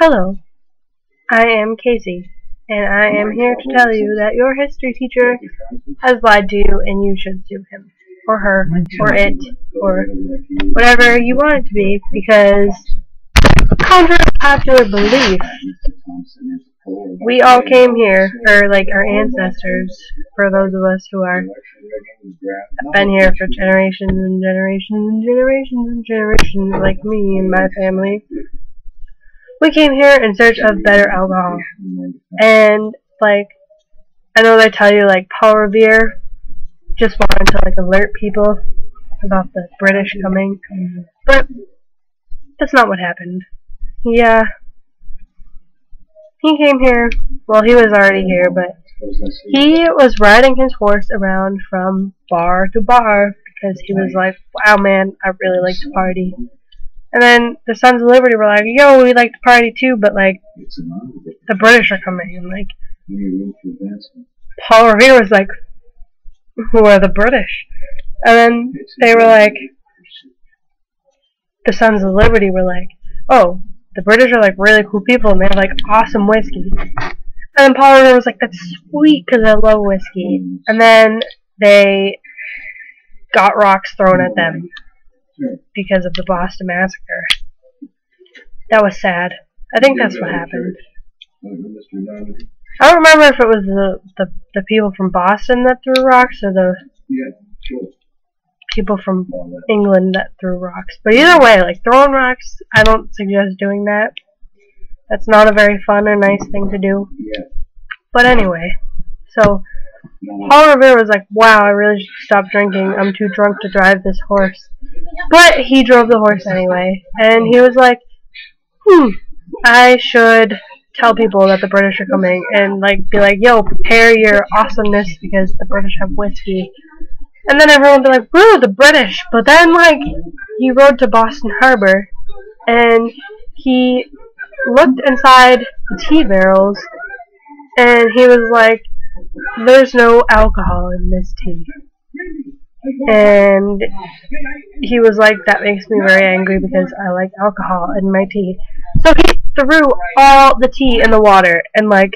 Hello, I am Casey, and I am here to tell you that your history teacher has lied to you and you should sue him, or her, or it, or whatever you want it to be, because contrary to popular belief, we all came here, or like our ancestors, for those of us who have been here for generations and generations and generations and generations, like me and my family. We came here in search of better alcohol. And, like, I know they tell you, like, Paul Revere just wanted to, like, alert people about the British coming. But that's not what happened. Yeah. He came here, well, he was already here, but he was riding his horse around from bar to bar because he was like, wow, man, I really like to party. And then the Sons of Liberty were like, yo, we like to party too, but like, the British are coming. And like, Paul Revere was like, who are the British? And then they were like, the Sons of Liberty were like, oh, the British are like really cool people and they have like awesome whiskey. And then Paul Revere was like, that's sweet because I love whiskey. And then they got rocks thrown at them because of the Boston Massacre. That was sad. I think that's what happened. I don't remember if it was the people from Boston that threw rocks or the people from England that threw rocks. But either way, like throwing rocks, I don't suggest doing that. That's not a very fun or nice thing to do. But anyway, so Paul Revere was like, wow, I really should stop drinking. I'm too drunk to drive this horse. But he drove the horse anyway. And he was like, I should tell people that the British are coming and like be like, yo, prepare your awesomeness because the British have whiskey. And then everyone would be like, woo, the British. But then like he rode to Boston Harbor and he looked inside the tea barrels and he was like, there's no alcohol in this tea. And he was like, that makes me very angry because I like alcohol in my tea. So he threw all the tea in the water and like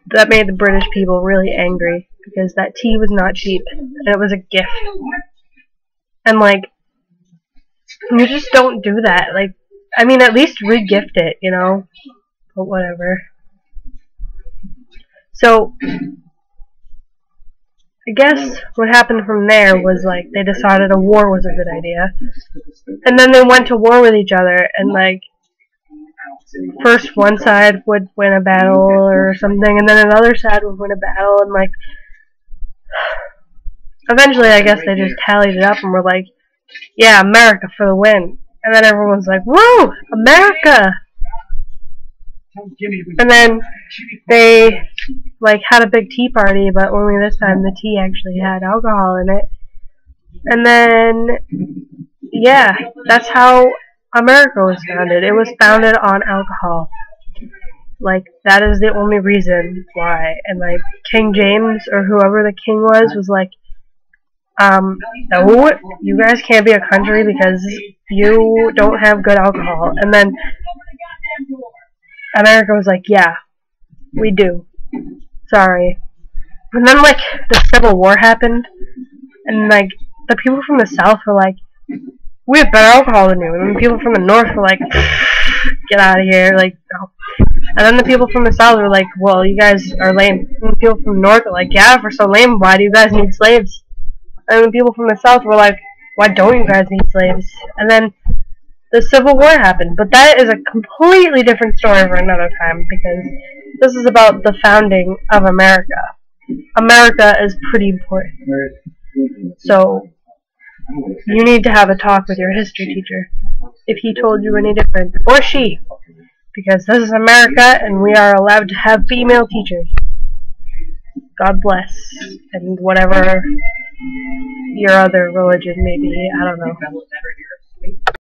that made the British people really angry because that tea was not cheap and it was a gift. And like, you just don't do that. Like, I mean, at least re-gift it, you know? But whatever. So, I guess what happened from there was like they decided a war was a good idea. And then they went to war with each other and like first one side would win a battle or something and then another side would win a battle and like eventually I guess they just tallied it up and were like, yeah, America for the win. And then everyone's like, woo, America! And then they like had a big tea party, but only this time the tea actually had alcohol in it. And then, yeah, that's how America was founded. It was founded on alcohol. Like, that is the only reason why. And like, King James, or whoever the king was like, no, you guys can't be a country because you don't have good alcohol. And then America was like, yeah, we do. Sorry. And then, like, the Civil War happened, and, like, the people from the South were like, we have better alcohol than you. And then the people from the North were like, get out of here, like, no. And then the people from the South were like, well, you guys are lame. And the people from the North were like, yeah, if we're so lame, why do you guys need slaves? And the people from the South were like, why don't you guys need slaves? And then the Civil War happened, but that is a completely different story for another time, because this is about the founding of America. America is pretty important. So, you need to have a talk with your history teacher, if he told you any different, or she, because this is America, and we are allowed to have female teachers. God bless, and whatever your other religion may be, I don't know.